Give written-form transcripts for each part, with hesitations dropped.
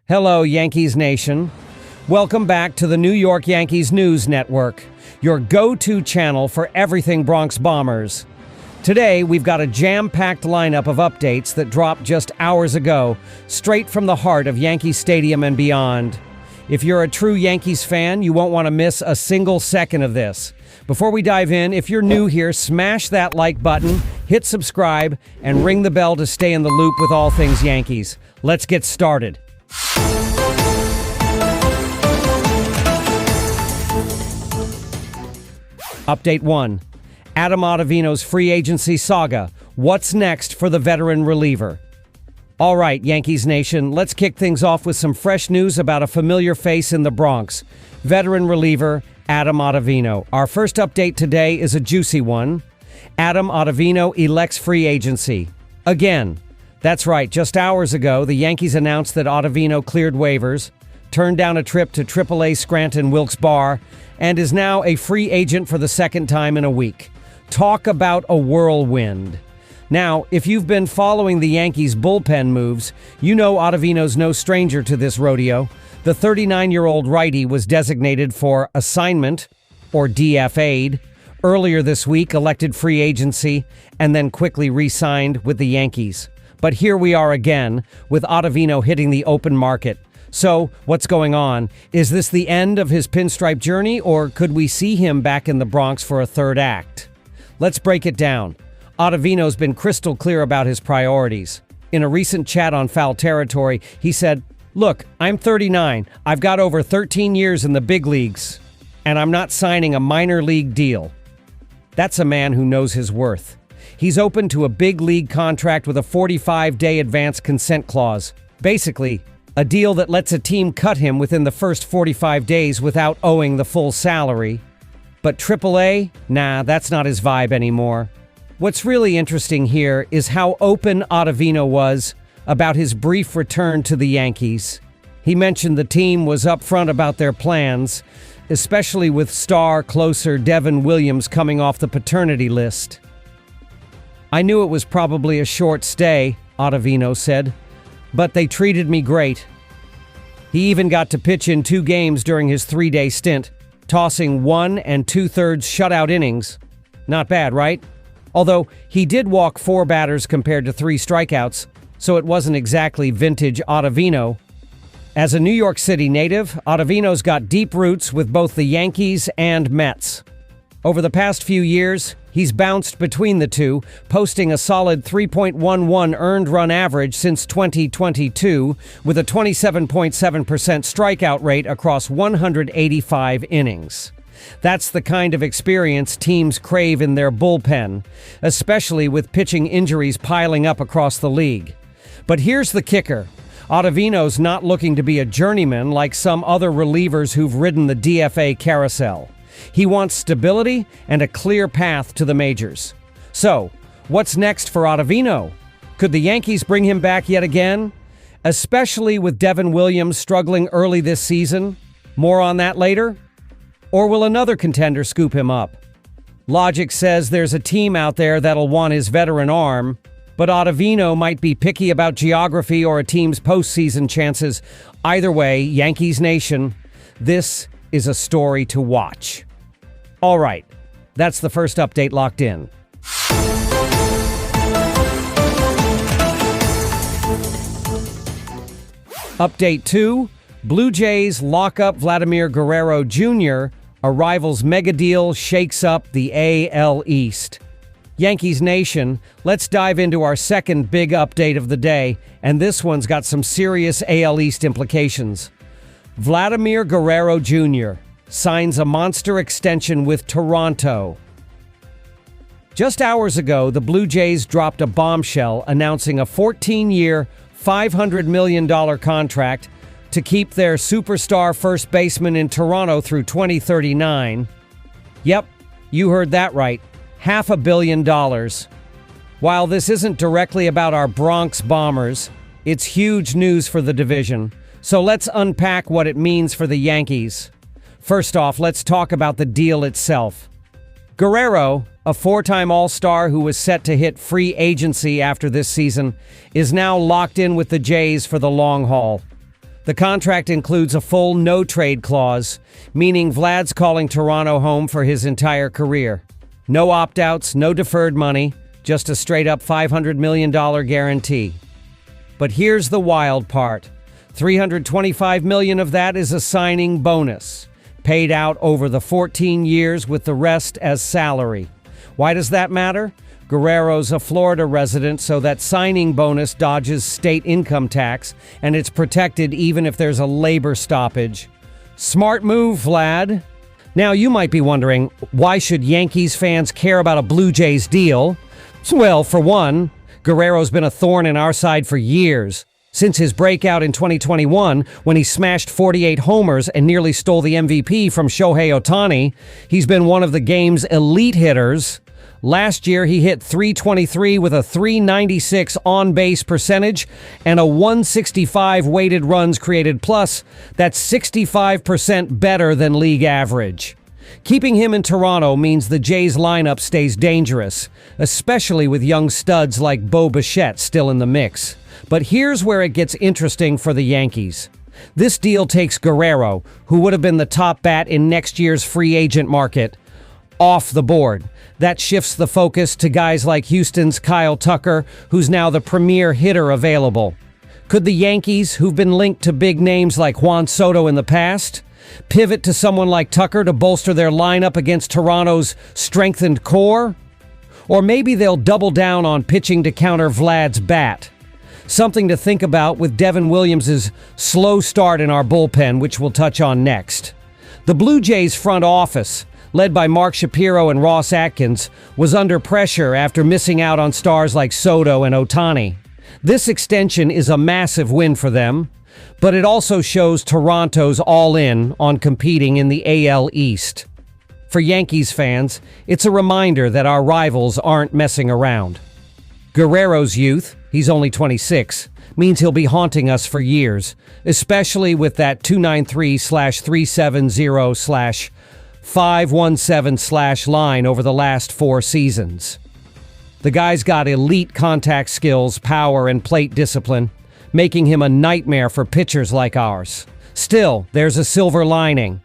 Hello, Yankees Nation. Welcome back to the New York Yankees News Network, your go-to channel for everything Bronx Bombers. Today, we've got a jam-packed lineup of updates that dropped just hours ago, straight from the heart of Yankee Stadium and beyond. If you're a true Yankees fan, you won't want to miss a single second of this. Before we dive in, if you're new here, smash that like button, hit subscribe, and ring the bell to stay in the loop with all things Yankees. Let's get started. Update 1. Adam Ottavino's free agency saga. What's next for the veteran reliever? All right, Yankees Nation, let's kick things off with some fresh news about a familiar face in the Bronx. Veteran reliever Adam Ottavino. Our first update today is a juicy one. Adam Ottavino elects free agency. Again. That's right, just hours ago, the Yankees announced that Ottavino cleared waivers, turned down a trip to AAA Scranton Wilkes Barre, and is now a free agent for the second time in a week. Talk about a whirlwind. Now, if you've been following the Yankees' bullpen moves, you know Ottavino's no stranger to this rodeo. The 39-year-old righty was designated for assignment, or DFA'd, earlier this week, elected free agency, and then quickly re-signed with the Yankees. But here we are again, with Ottavino hitting the open market. So, what's going on? Is this the end of his pinstripe journey, or could we see him back in the Bronx for a third act? Let's break it down. Ottavino's been crystal clear about his priorities. In a recent chat on Foul Territory, he said, "Look, I'm 39. I've got over 13 years in the big leagues, and I'm not signing a minor league deal." That's a man who knows his worth. He's open to a big league contract with a 45-day advance consent clause. Basically, a deal that lets a team cut him within the first 45 days without owing the full salary. But AAA? Nah, that's not his vibe anymore. What's really interesting here is how open Ottavino was about his brief return to the Yankees. He mentioned the team was upfront about their plans, especially with star closer Devin Williams coming off the paternity list. "I knew it was probably a short stay," Ottavino said, "but they treated me great." He even got to pitch in 2 games during his 3-day stint, tossing 1 2/3 shutout innings. Not bad, right? Although he did walk 4 batters compared to 3 strikeouts, so it wasn't exactly vintage Ottavino. As a New York City native, Ottavino's got deep roots with both the Yankees and Mets. Over the past few years, he's bounced between the two, posting a solid 3.11 earned run average since 2022, with a 27.7% strikeout rate across 185 innings. That's the kind of experience teams crave in their bullpen, especially with pitching injuries piling up across the league. But here's the kicker. Ottavino's not looking to be a journeyman like some other relievers who've ridden the DFA carousel. He wants stability and a clear path to the majors. So, what's next for Ottavino? Could the Yankees bring him back yet again? Especially with Devin Williams struggling early this season? More on that later? Or will another contender scoop him up? Logic says there's a team out there that'll want his veteran arm, but Ottavino might be picky about geography or a team's postseason chances. Either way, Yankees Nation, this is a story to watch. All right, that's the first update locked in. Update 2, Blue Jays lock up Vladimir Guerrero Jr., a rival's mega deal shakes up the AL East. Yankees Nation, let's dive into our second big update of the day, and this one's got some serious AL East implications. Vladimir Guerrero Jr. signs a monster extension with Toronto. Just hours ago, the Blue Jays dropped a bombshell announcing a 14-year, $500 million contract to keep their superstar first baseman in Toronto through 2039. Yep, you heard that right. $500 million. While this isn't directly about our Bronx Bombers, it's huge news for the division. So let's unpack what it means for the Yankees. First off, let's talk about the deal itself. Guerrero, a 4-time All-Star who was set to hit free agency after this season, is now locked in with the Jays for the long haul. The contract includes a full no-trade clause, meaning Vlad's calling Toronto home for his entire career. No opt-outs, no deferred money, just a straight-up $500 million guarantee. But here's the wild part. $325 million of that is a signing bonus, paid out over the 14 years with the rest as salary. Why does that matter? Guerrero's a Florida resident, so that signing bonus dodges state income tax, and it's protected even if there's a labor stoppage. Smart move, Vlad. Now, you might be wondering, why should Yankees fans care about a Blue Jays deal? Well, for one, Guerrero's been a thorn in our side for years. Since his breakout in 2021, when he smashed 48 homers and nearly stole the MVP from Shohei Ohtani, he's been one of the game's elite hitters. Last year, he hit .323 with a .396 on-base percentage and a 165 weighted runs created plus. That's 65% better than league average. Keeping him in Toronto means the Jays lineup stays dangerous, especially with young studs like Bo Bichette still in the mix. But here's where it gets interesting for the Yankees. This deal takes Guerrero, who would have been the top bat in next year's free agent market, off the board. That shifts the focus to guys like Houston's Kyle Tucker, who's now the premier hitter available. Could the Yankees, who've been linked to big names like Juan Soto in the past, pivot to someone like Tucker to bolster their lineup against Toronto's strengthened core? Or maybe they'll double down on pitching to counter Vlad's bat. Something to think about with Devin Williams' slow start in our bullpen, which we'll touch on next. The Blue Jays front office, led by Mark Shapiro and Ross Atkins, was under pressure after missing out on stars like Soto and Ohtani. This extension is a massive win for them, but it also shows Toronto's all-in on competing in the AL East. For Yankees fans, it's a reminder that our rivals aren't messing around. Guerrero's youth, he's only 26, means he'll be haunting us for years, especially with that 293/370/517/ line over the last 4 seasons. The guy's got elite contact skills, power, and plate discipline, making him a nightmare for pitchers like ours. Still, there's a silver lining.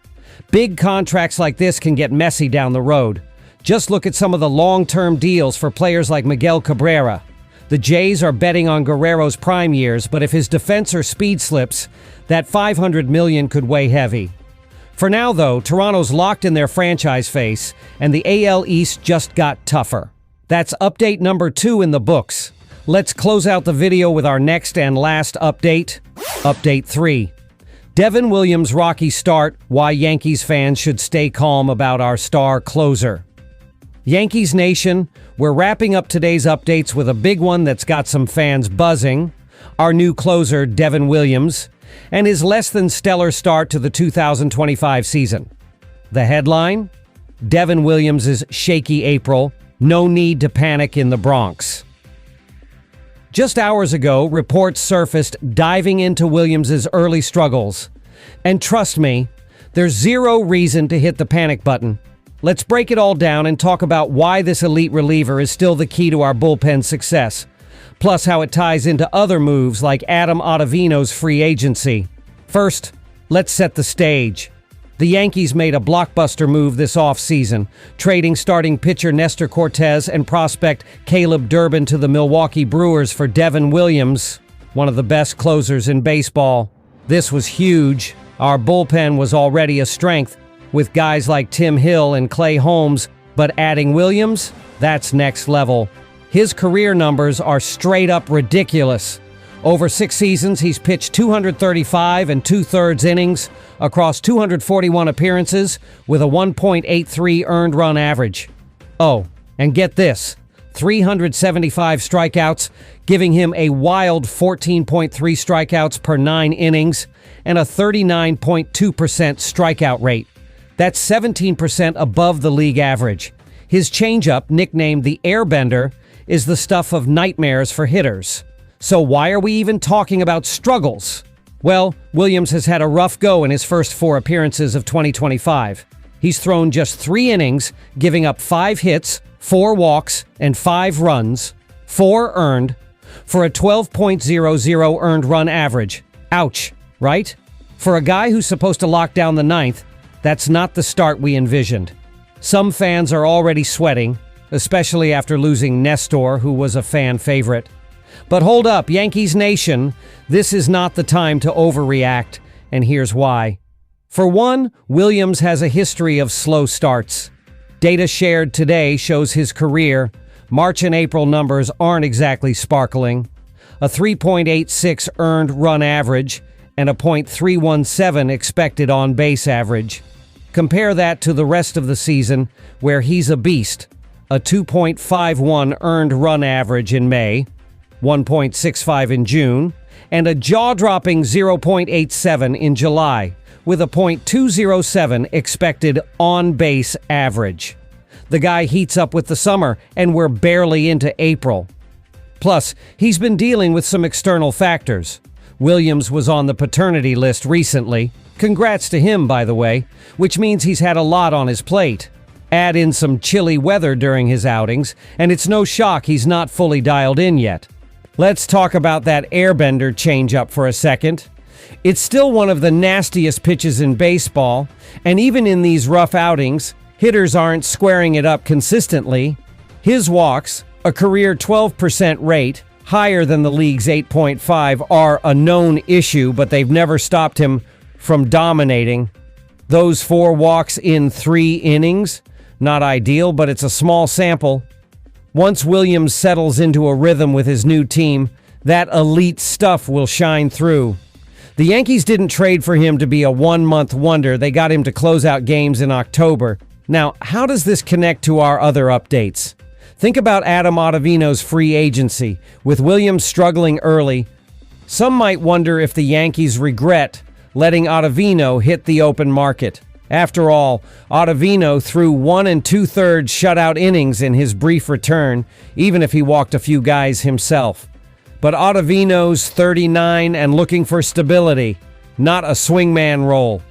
Big contracts like this can get messy down the road. Just look at some of the long-term deals for players like Miguel Cabrera. The Jays are betting on Guerrero's prime years, but if his defense or speed slips, that $500 million could weigh heavy. For now, though, Toronto's locked in their franchise face, and the AL East just got tougher. That's update number 2 in the books. Let's close out the video with our next and last update. Update 3. Devin Williams' rocky start, why Yankees fans should stay calm about our star closer. Yankees Nation, we're wrapping up today's updates with a big one that's got some fans buzzing. Our new closer, Devin Williams, and his less than stellar start to the 2025 season. The headline? Devin Williams' shaky April, no need to panic in the Bronx. Just hours ago, reports surfaced diving into Williams' early struggles. And trust me, there's zero reason to hit the panic button. Let's break it all down and talk about why this elite reliever is still the key to our bullpen success, plus how it ties into other moves like Ottavino's free agency. First, let's set the stage. The Yankees made a blockbuster move this offseason, trading starting pitcher Nestor Cortez and prospect Caleb Durbin to the Milwaukee Brewers for Devin Williams, one of the best closers in baseball. This was huge. Our bullpen was already a strength, with guys like Tim Hill and Clay Holmes, but adding Williams, that's next level. His career numbers are straight up ridiculous. Over 6 seasons, he's pitched 235 and 2/3 innings across 241 appearances with a 1.83 earned run average. Oh, and get this, 375 strikeouts, giving him a wild 14.3 strikeouts per 9 innings and a 39.2% strikeout rate. That's 17% above the league average. His changeup, nicknamed the Airbender, is the stuff of nightmares for hitters. So why are we even talking about struggles? Well, Williams has had a rough go in his first 4 appearances of 2025. He's thrown just 3 innings, giving up 5 hits, 4 walks, and 5 runs, 4 earned, for a 12.00 earned run average. Ouch. right? For a guy who's supposed to lock down the ninth, that's not the start we envisioned. Some fans are already sweating, especially after losing Nestor, who was a fan favorite. But hold up, Yankees Nation, this is not the time to overreact, and here's why. For one, Williams has a history of slow starts. Data shared today shows his career. March and April numbers aren't exactly sparkling. A 3.86 earned run average and a .317 expected on-base average. Compare that to the rest of the season, where he's a beast. A 2.51 earned run average in May, 1.65 in June, and a jaw-dropping 0.87 in July, with a .207 expected on-base average. The guy heats up with the summer, and we're barely into April. Plus, he's been dealing with some external factors. Williams was on the paternity list recently. Congrats to him, by the way, which means he's had a lot on his plate. Add in some chilly weather during his outings, and it's no shock he's not fully dialed in yet. Let's talk about that Airbender changeup for a second. It's still one of the nastiest pitches in baseball, and even in these rough outings, hitters aren't squaring it up consistently. His walks, a career 12% rate, higher than the league's 8.5, are a known issue, but they've never stopped him from dominating. Those 4 walks in 3 innings, not ideal, but it's a small sample. Once Williams settles into a rhythm with his new team, that elite stuff will shine through. The Yankees didn't trade for him to be a one-month wonder. They got him to close out games in October. Now, how does this connect to our other updates? Think about Ottavino's free agency. With Williams struggling early, some might wonder if the Yankees regret letting Ottavino hit the open market. After all, Ottavino threw 1 2/3 shutout innings in his brief return, even if he walked a few guys himself. But Ottavino's 39 and looking for stability, not a swingman role.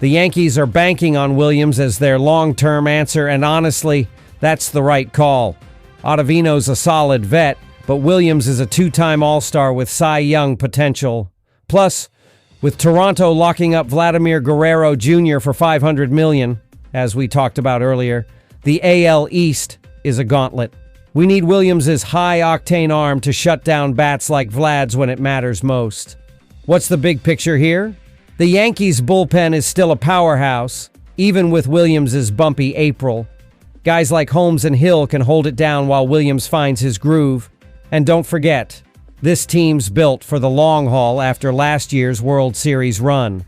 The Yankees are banking on Williams as their long-term answer, and honestly, that's the right call. Ottavino's a solid vet, but Williams is a 2-time All-Star with Cy Young potential. Plus, with Toronto locking up Vladimir Guerrero Jr. for $500 million, as we talked about earlier, the AL East is a gauntlet. We need Williams' high-octane arm to shut down bats like Vlad's when it matters most. What's the big picture here? The Yankees' bullpen is still a powerhouse, even with Williams' bumpy April. Guys like Holmes and Hill can hold it down while Williams finds his groove. And don't forget, this team's built for the long haul after last year's World Series run.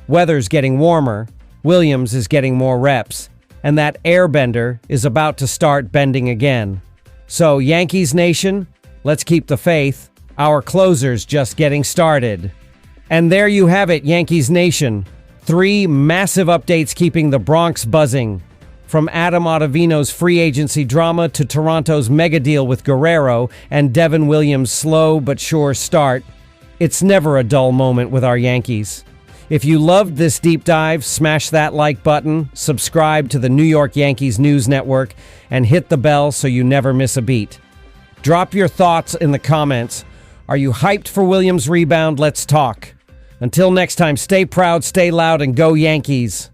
Weather's getting warmer, Williams is getting more reps, and that Airbender is about to start bending again. So, Yankees Nation, let's keep the faith. Our closer's just getting started. And there you have it, Yankees Nation. 3 massive updates keeping the Bronx buzzing. From Ottavino's free agency drama to Toronto's mega deal with Guerrero and Devin Williams' slow but sure start, it's never a dull moment with our Yankees. If you loved this deep dive, smash that like button, subscribe to the New York Yankees News Network, and hit the bell so you never miss a beat. Drop your thoughts in the comments. Are you hyped for Williams' rebound? Let's talk. Until next time, stay proud, stay loud, and go Yankees.